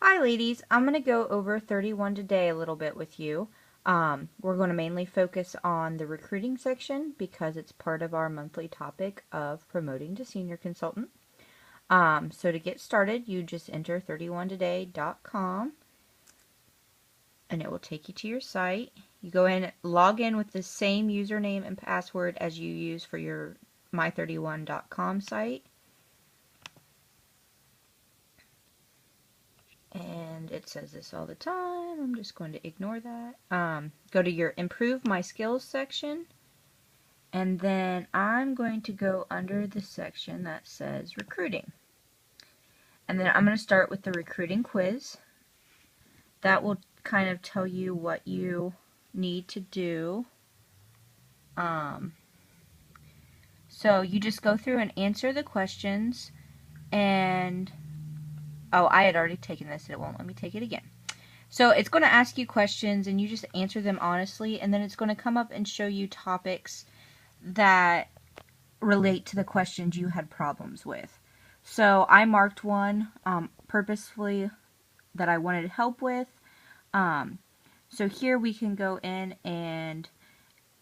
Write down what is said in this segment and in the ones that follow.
Hi ladies, I'm going to go over 31 today a little bit with you. We're going to mainly focus on the recruiting section because it's part of our monthly topic of promoting to senior consultant. So to get started, you just enter 31today.com and it will take you to your site. You go in, log in with the same username and password as you use for your my31.com site. And it says this all the time. I'm just going to ignore that. Go to your Improve My Skills section. And then I'm going to go under the section that says Recruiting. And then I'm going to start with the recruiting quiz. That will kind of tell you what you need to do. So you just go through and answer the questions. And oh, I had already taken this. It won't let me take it again. So it's going to ask you questions and you just answer them honestly, and then it's going to come up and show you topics that relate to the questions you had problems with. So I marked one purposefully that I wanted help with. So here we can go in, and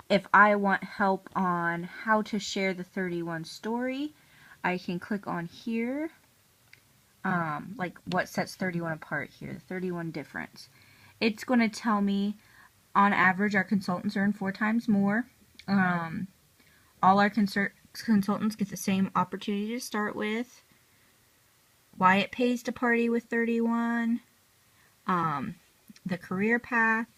if I want help on how to share the 31 story, I can click on here. Like what sets 31 apart here, the 31 difference. It's going to tell me, on average, our consultants earn 4 times more. All our consultants get the same opportunity to start with. Why it pays to party with 31. The career path.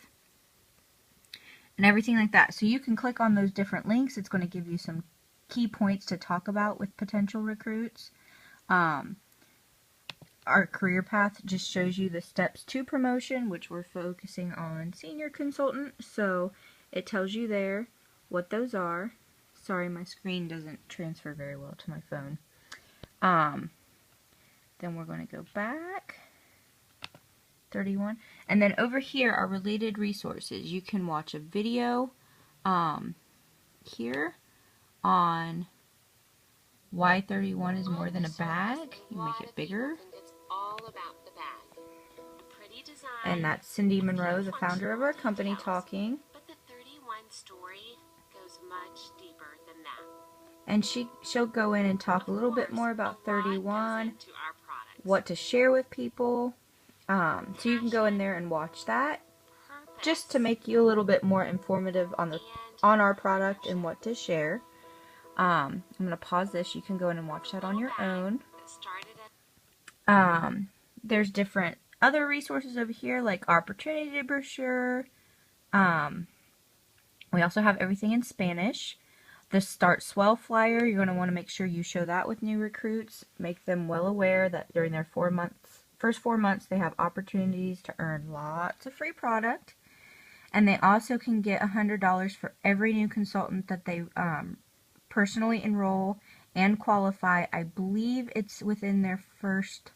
And everything like that. So you can click on those different links. It's going to give you some key points to talk about with potential recruits. Our career path just shows you the steps to promotion, which we're focusing on senior consultant. So it tells you there what those are. Sorry, my screen doesn't transfer very well to my phone. Then we're going to go back. 31. And then over here are related resources. You can watch a video here on why 31 is more than a bag. You make it bigger. And that's Cindy Monroe, the founder of our company, talking. But the 31 story goes much deeper than that. And she'll go in and talk a little bit more about 31, what to share with people. So you can go in there and watch that, just to make you a little bit more informative on our product and what to share. I'm going to pause this. You can go in and watch that on your own. There's different other resources over here, like opportunity brochure. We also have everything in Spanish. The Start Swell flyer, you're going to want to make sure you show that with new recruits. Make them well aware that during their first 4 months, they have opportunities to earn lots of free product. And they also can get $100 for every new consultant that they personally enroll and qualify. I believe it's within their first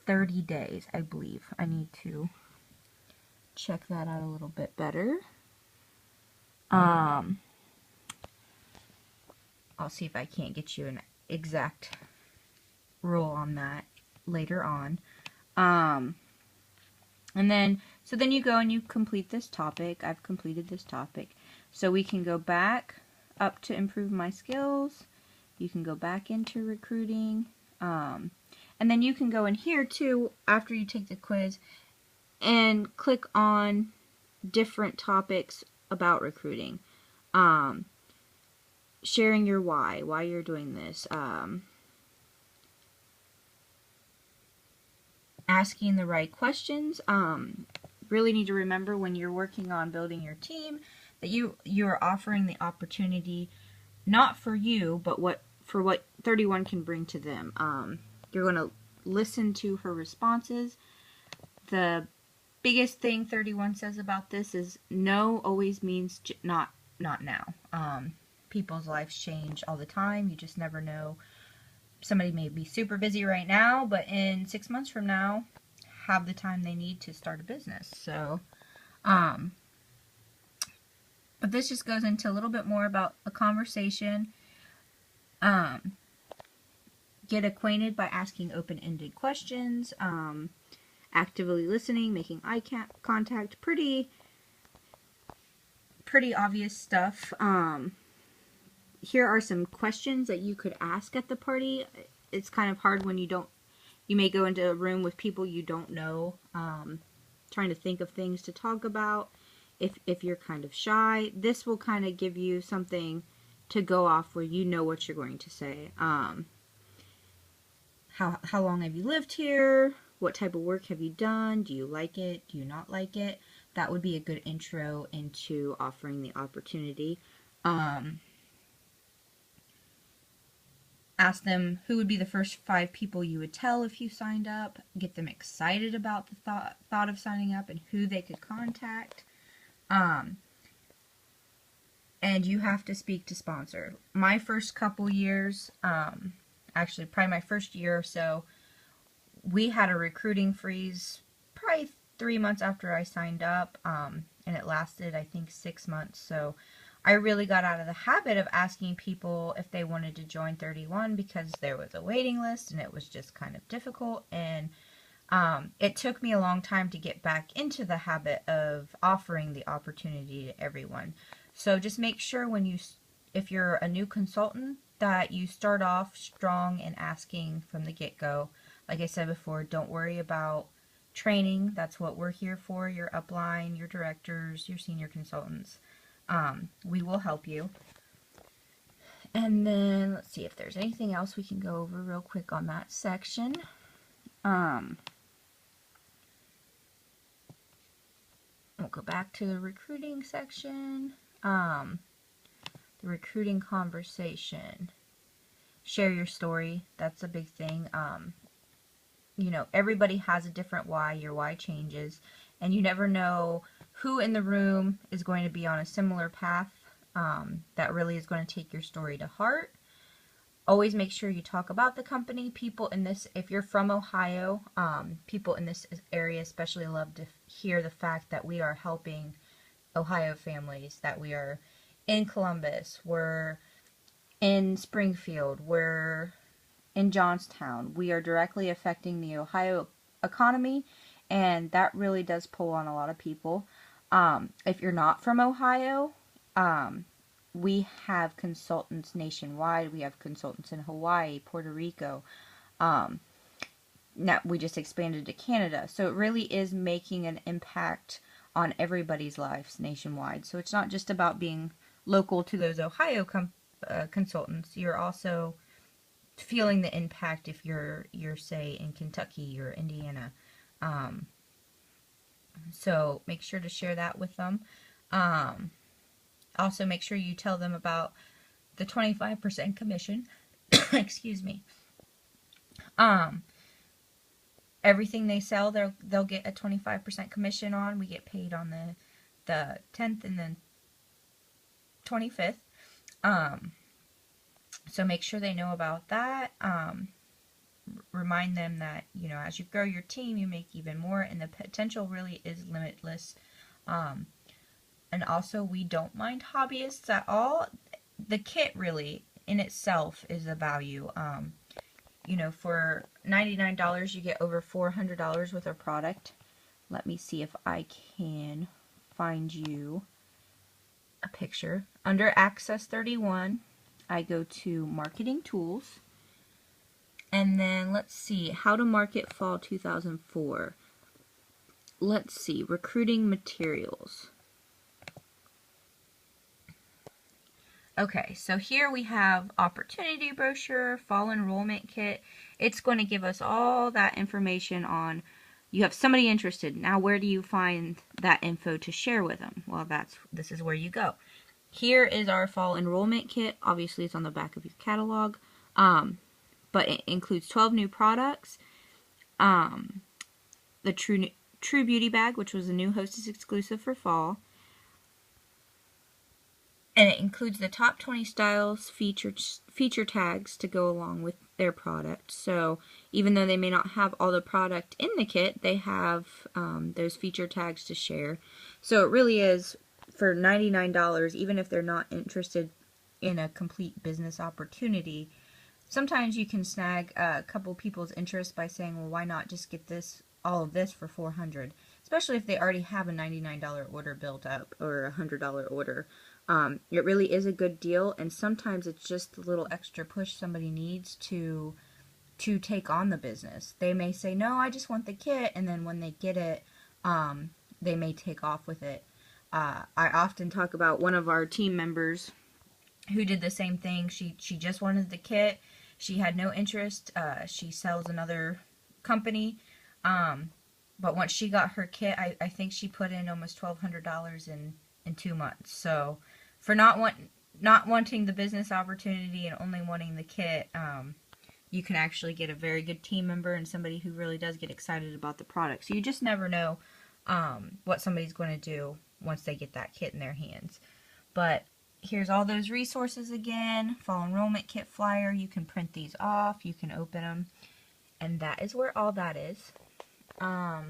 30 days, I believe. I need to check that out a little bit better. I'll see if I can't get you an exact rule on that later on. And then, so then you go and you complete this topic. I've completed this topic. So we can go back up to Improve My Skills. You can go back into recruiting. And then you can go in here too, after you take the quiz, and click on different topics about recruiting. Sharing your why you're doing this. Asking the right questions. Really need to remember when you're working on building your team that you are offering the opportunity not for you, but for what 31 can bring to them. You're going to listen to her responses. The biggest thing 31 says about this is no always means not now. People's lives change all the time. You just never know. Somebody may be super busy right now, but in 6 months from now, have the time they need to start a business. So, but this just goes into a little bit more about a conversation. Get acquainted by asking open-ended questions. actively listening, making eye contact, pretty obvious stuff. Here are some questions that you could ask at the party. It's kind of hard when you may go into a room with people you don't know, trying to think of things to talk about. If you're kind of shy, this will kind of give you something to go off where you know what you're going to say. How long have you lived here? What type of work have you done? Do you like it? Do you not like it? That would be a good intro into offering the opportunity. Ask them who would be the first 5 people you would tell if you signed up. Get them excited about the thought of signing up and who they could contact. And you have to speak to sponsor. My first couple years, actually probably my first year or so, we had a recruiting freeze probably 3 months after I signed up, and it lasted, I think, 6 months. So I really got out of the habit of asking people if they wanted to join 31 because there was a waiting list and it was just kind of difficult. And it took me a long time to get back into the habit of offering the opportunity to everyone. So just make sure if you're a new consultant, that you start off strong and asking from the get-go. Like I said before, don't worry about training. That's what we're here for. Your upline, your directors, your senior consultants. We will help you. And then let's see if there's anything else we can go over real quick on that section. We'll go back to the recruiting section. The recruiting conversation. Share your story. That's a big thing. Everybody has a different why. Your why changes. And you never know who in the room is going to be on a similar path that really is going to take your story to heart. Always make sure you talk about the company. People in this, if you're from Ohio, people in this area especially love to hear the fact that we are helping Ohio families, that we are in Columbus, we're in Springfield, we're in Johnstown. We are directly affecting the Ohio economy, and that really does pull on a lot of people. If you're not from Ohio, we have consultants nationwide. We have consultants in Hawaii, Puerto Rico. Now we just expanded to Canada. So it really is making an impact on everybody's lives nationwide. So it's not just about being local to those Ohio consultants. You're also feeling the impact if you're say in Kentucky or Indiana. So make sure to share that with them. Also make sure you tell them about the 25% commission. Excuse me. Everything they sell, they'll get a 25% commission on. We get paid on the 10th and then 25th. So make sure they know about that. Remind them that, as you grow your team, you make even more, and the potential really is limitless. And also, we don't mind hobbyists at all. The kit really, in itself, is a value. For $99, you get over $400 worth of product. Let me see if I can find you a picture. Under Access 31, I go to Marketing Tools. And then let's see, how to market fall 2004. Let's see, recruiting materials. Okay, so here we have opportunity brochure, fall enrollment kit. It's going to give us all that information on, you have somebody interested. Now where do you find that info to share with them? Well, this is where you go. Here is our fall enrollment kit. Obviously it's on the back of your catalog. But it includes 12 new products. The True Beauty Bag, which was a new Hostess exclusive for fall. And it includes the top 20 styles, feature tags to go along with their product. So even though they may not have all the product in the kit, they have those feature tags to share. So it really is for $99, even if they're not interested in a complete business opportunity. Sometimes you can snag a couple people's interest by saying, well, why not just get this all of this for $400, especially if they already have a $99 order built up or a $100 order. It really is a good deal, and sometimes it's just the little extra push somebody needs to take on the business. They may say, no, I just want the kit, and then when they get it, they may take off with it. I often talk about one of our team members who did the same thing. She just wanted the kit. She had no interest. She sells another company. But once she got her kit, I think she put in almost $1,200 in 2 months. So for not wanting the business opportunity and only wanting the kit, you can actually get a very good team member and somebody who really does get excited about the product. So you just never know what somebody's going to do once they get that kit in their hands. But here's all those resources again. Fall enrollment kit flyer. You can print these off. You can open them. And that is where all that is. Let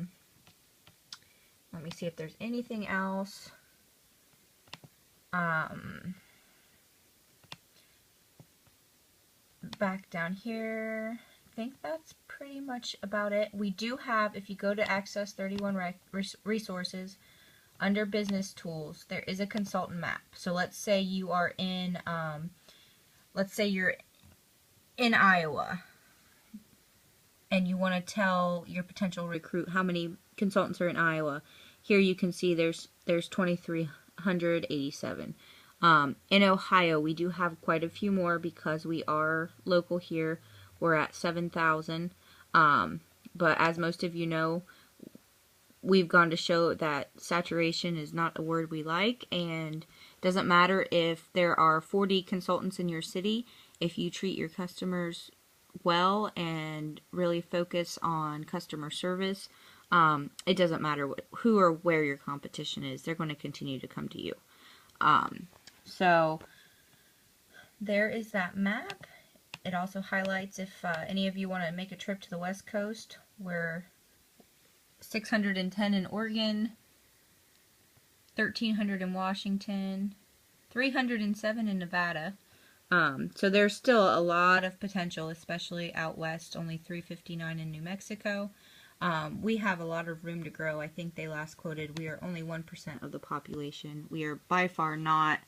me see if there's anything else. Back down here, I think that's pretty much about it. We do have, if you go to Access 31 Resources, under Business Tools, there is a consultant map. So let's say you are in, let's say you're in Iowa, and you want to tell your potential recruit how many consultants are in Iowa. Here you can see there's 2,387. In Ohio, we do have quite a few more because we are local here. We're at 7,000. But as most of you know, we've gone to show that saturation is not a word we like, and it doesn't matter if there are 40 consultants in your city. If you treat your customers well and really focus on customer service, it doesn't matter who or where your competition is. They're going to continue to come to you. So there is that map. It also highlights if any of you want to make a trip to the West Coast. We're 610 in Oregon, 1,300 in Washington, 307 in Nevada. So there's still a lot of potential, especially out west, only 359 in New Mexico. We have a lot of room to grow. I think they last quoted we are only 1% of the population. We are by far not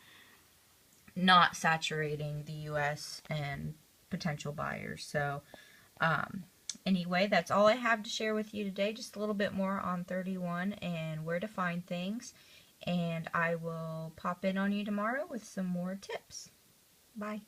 saturating the U.S. and potential buyers. So anyway, that's all I have to share with you today. Just a little bit more on 31 and where to find things. And I will pop in on you tomorrow with some more tips. Bye.